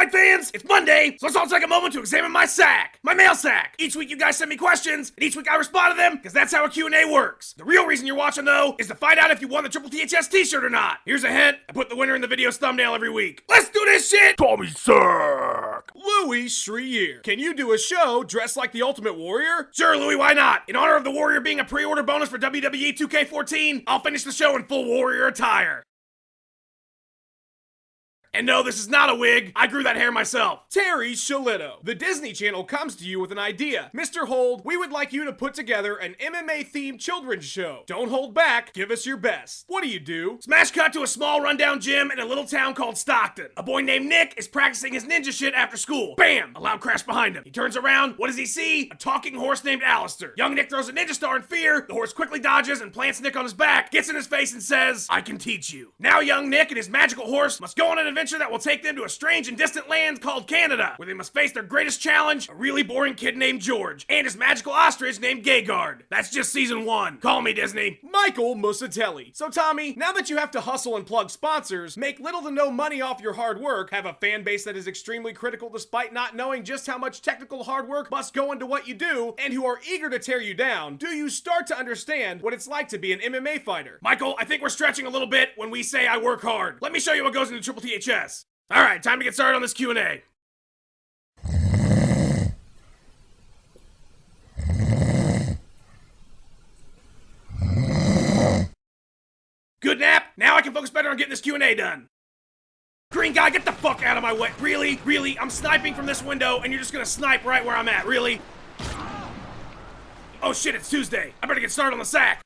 fight fans? It's Monday, so let's all take a moment to examine my sack. My mail sack. Each week you guys send me questions, and each week I respond to them, because that's how a Q&A works. The real reason you're watching, though, is to find out if you won the Triple THS t-shirt or not. Here's a hint. I put the winner in the video's thumbnail every week. Let's do this shit! Tommy Sack! Louis Shreyer, can you do a show dressed like the Ultimate Warrior? Sure, Louis, why not? In honor of the Warrior being a pre-order bonus for WWE 2K14, I'll finish the show in full Warrior attire. And no, this is not a wig. I grew that hair myself. Terry Sholito, the Disney Channel comes to you with an idea. Mr. Hold, we would like you to put together an MMA-themed children's show. Don't hold back. Give us your best. What do? Smash cut to a small rundown gym in a little town called Stockton. A boy named Nick is practicing his ninja shit after school. Bam! A loud crash behind him. He turns around. What does he see? A talking horse named Alistair. Young Nick throws a ninja star in fear. The horse quickly dodges and plants Nick on his back, gets in his face and says, "I can teach you." Now young Nick and his magical horse must go on an adventure that will take them to a strange and distant land called Canada, where they must face their greatest challenge, a really boring kid named George, and his magical ostrich named Gegard. That's just season 1. Call me, Disney. Michael Musatelli. So Tommy, now that you have to hustle and plug sponsors, make little to no money off your hard work, have a fan base that is extremely critical despite not knowing just how much technical hard work must go into what you do, and who are eager to tear you down, do you start to understand what it's like to be an MMA fighter? Michael, I think we're stretching a little bit when we say I work hard. Let me show you what goes into Triple THS. All right, time to get started on this Q&A. Good nap. Now I can focus better on getting this Q&A done. Green guy, get the fuck out of my way. Really? Really? I'm sniping from this window and you're just gonna snipe right where I'm at. Really? Oh shit, it's Tuesday. I better get started on the sack.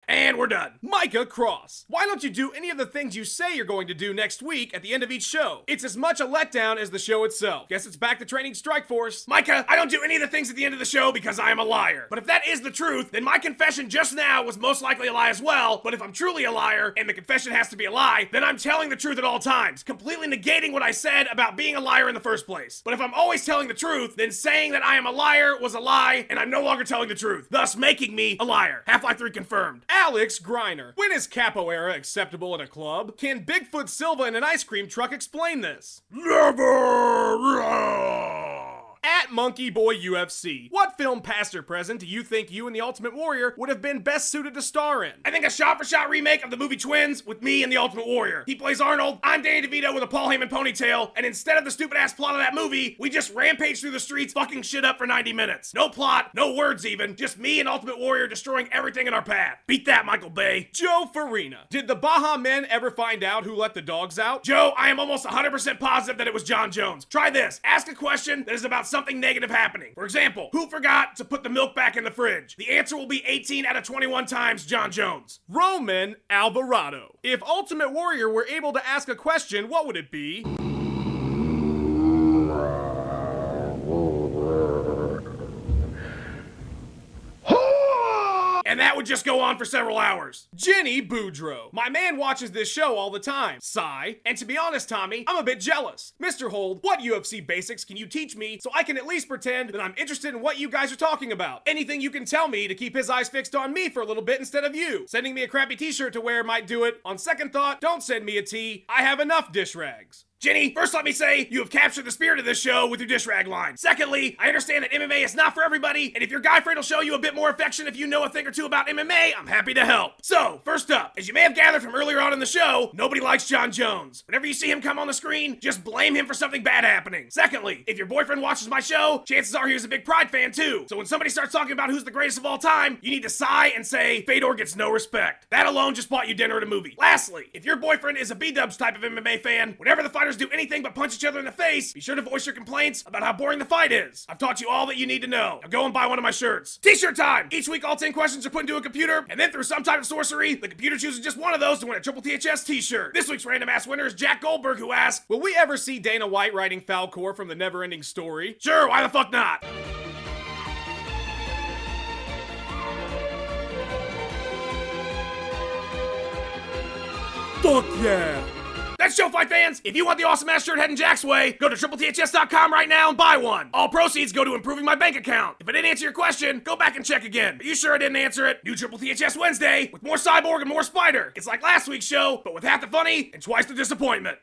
And we're done. Micah Cross. Why don't you do any of the things you say you're going to do next week at the end of each show? It's as much a letdown as the show itself. Guess it's back to training Strike Force. Micah, I don't do any of the things at the end of the show because I am a liar. But if that is the truth, then my confession just now was most likely a lie as well. But if I'm truly a liar, and the confession has to be a lie, then I'm telling the truth at all times, completely negating what I said about being a liar in the first place. But if I'm always telling the truth, then saying that I am a liar was a lie, and I'm no longer telling the truth, thus making me a liar. Half-Life 3 confirmed. Alex Griner. When is capoeira acceptable in a club? Can Bigfoot Silva in an ice cream truck explain this? Never! At Monkey Boy UFC. What film, past or present, do you think you and the Ultimate Warrior would have been best suited to star in? I think a shot-for-shot remake of the movie Twins with me and the Ultimate Warrior. He plays Arnold, I'm Danny DeVito with a Paul Heyman ponytail, and instead of the stupid-ass plot of that movie, we just rampage through the streets fucking shit up for 90 minutes. No plot, no words even, just me and Ultimate Warrior destroying everything in our path. Beat that, Michael Bay. Joe Farina. Did the Baja Men ever find out who let the dogs out? Joe, I am almost 100% positive that it was John Jones. Try this. Ask a question that is about something negative happening. For example, who forgot to put the milk back in the fridge? The answer will be 18 out of 21 times John Jones. Roman Alvarado. If Ultimate Warrior were able to ask a question, what would it be? And that would just go on for several hours. Jenny Boudreaux. My man watches this show all the time. Sigh. And to be honest, Tommy, I'm a bit jealous. Mr. Hold, what UFC basics can you teach me so I can at least pretend that I'm interested in what you guys are talking about? Anything you can tell me to keep his eyes fixed on me for a little bit instead of you. Sending me a crappy t-shirt to wear might do it. On second thought, don't send me a tee. I have enough dish rags. Jenny, first let me say, you have captured the spirit of this show with your dish rag line. Secondly, I understand that MMA is not for everybody, and if your guy friend will show you a bit more affection if you know a thing or two about MMA, I'm happy to help. So, first up, as you may have gathered from earlier on in the show, nobody likes John Jones. Whenever you see him come on the screen, just blame him for something bad happening. Secondly, if your boyfriend watches my show, chances are he was a big Pride fan too. So when somebody starts talking about who's the greatest of all time, you need to sigh and say, Fedor gets no respect. That alone just bought you dinner at a movie. Lastly, if your boyfriend is a B-dubs type of MMA fan, whenever the fighters do anything but punch each other in the face, be sure to voice your complaints about how boring the fight is. I've taught you all that you need to know. Now go and buy one of my shirts. T-shirt time! Each week all 10 questions are put into a computer, and then through some type of sorcery, the computer chooses just one of those to win a Triple THS t-shirt. This week's random ass winner is Jack Goldberg, who asked, will we ever see Dana White writing Falcor from the Never-Ending Story? Sure, why the fuck not? Fuck yeah! That's show, fight fans! If you want the awesome ass shirt heading Jack's way, go to tripleths.com right now and buy one. All proceeds go to improving my bank account. If I didn't answer your question, go back and check again. Are you sure I didn't answer it? New Triple THS Wednesday with more Cyborg and more Spider. It's like last week's show, but with half the funny and twice the disappointment.